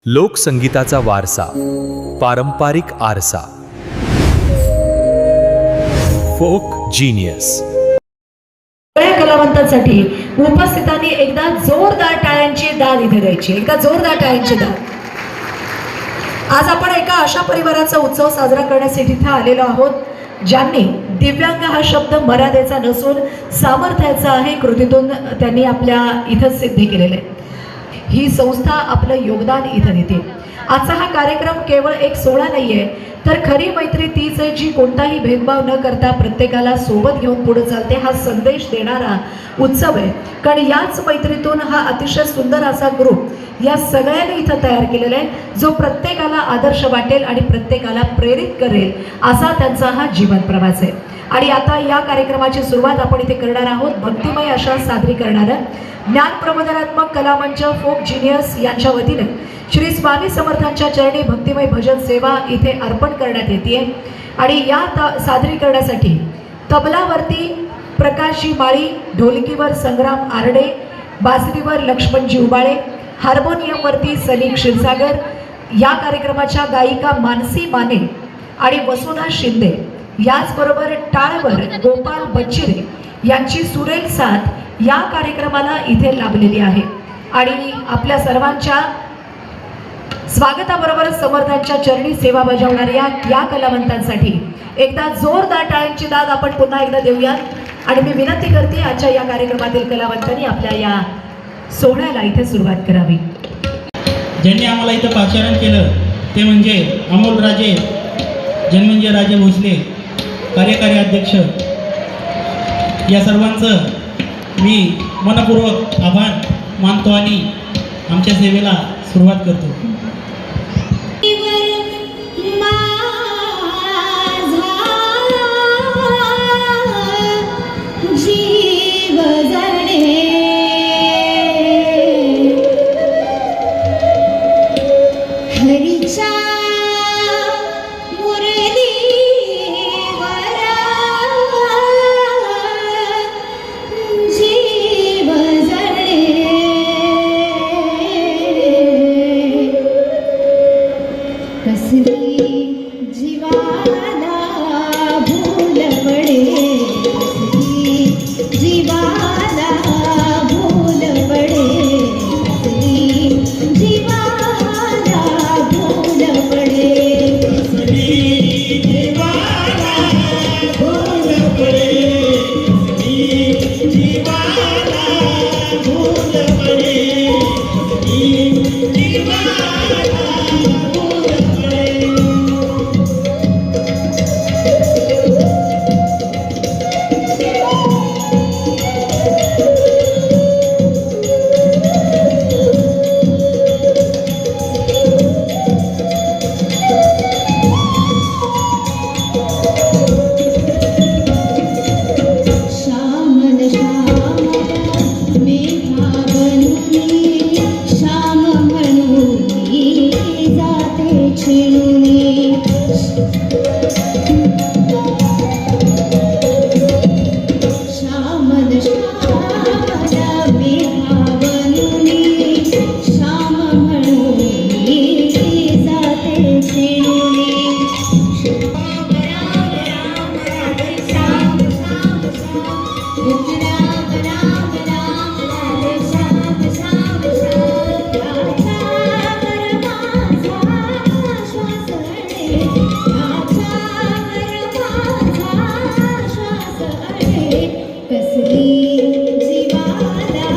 लोकसंगीताचा वारसा, पारंपरिक आरसा, फोक जीनियस. सगळ्या कलावंतांसाठी उपस्थितांनी एकदा जोरदार टाळ्यांची दाद इथे द्यायची. एकदा जोरदार टाळ्यांची दाद. आज आपण एका अशा परिवाराचा उत्सव साजरा करण्यासाठी इथे आलेलो आहोत ज्यांनी दिव्यांग हा शब्द मर्यादेचा नसून सामर्थ्याचा आहे, कृतीतून त्यांनी आपल्या इथं सिद्ध केलेलं आहे. ही संस्था आपलं योगदान इथं देते. आजचा हा कार्यक्रम केवळ एक सोहळा नाहीये, तर खरी मैत्री तीच आहे जी कोणताही भेदभाव न करता प्रत्येकाला सोबत घेऊन पुढे चालते. हा संदेश देणारा उत्सव आहे. कारण याच मैत्रीतून हा अतिशय सुंदर असा ग्रुप या सगळ्यांनी इथं तयार केलेला आहे, जो प्रत्येकाला आदर्श वाटेल आणि प्रत्येकाला प्रेरित करेल असा त्यांचा हा जीवन प्रवास आहे. आणि आता या कार्यक्रमाची सुरुवात आपण इथे करणार आहोत भक्तिमय अशा सादरीकरणानं. ज्ञान प्रबोधनात्मक कलामंच फोक जीनियस यांच्या वतीने श्री स्वामी समर्थांच्या चरणी भक्तिमय भजन सेवा इथे अर्पण करण्यात येते. आणि या सादरीकरणासाठी तबलावरती प्रकाशजी माळी, ढोलकीवर संग्राम आरडे, बासरीवर लक्ष्मणजी उबाळे, हार्मोनियमवरती सलीम क्षीरसागर, या कार्यक्रमाच्या गायिका मानसी माने आणि वसुधा शिंदे, याचबरोबर टाळवर गोपाल बच्चिरे यांची सुरेल साथ या कार्यक्रमाला इथे लाभलेली आहे. आणि आपल्या सर्वांच्या स्वागताबरोबर समर्थांच्या चरणी सेवा बजावणाऱ्या या कलावंतांसाठी एकदा जोरदार टाळ्यांची दाद आपण पुन्हा एकदा देऊया. आणि मी विनंती करते आजच्या या कार्यक्रमातील कलावंतांनी आपल्या या सोहळ्याला इथे सुरुवात करावी. ज्यांनी आम्हाला इथं पाचारण केलं ते म्हणजे अमोल राजे, जन्मंजय राजे भोसले, कार्यकारी अध्यक्ष. या सर्वांचं मी मनपूर्वक आभार मानतो आणि आमच्या सेवेला सुरुवात करतो. कसली जीवाला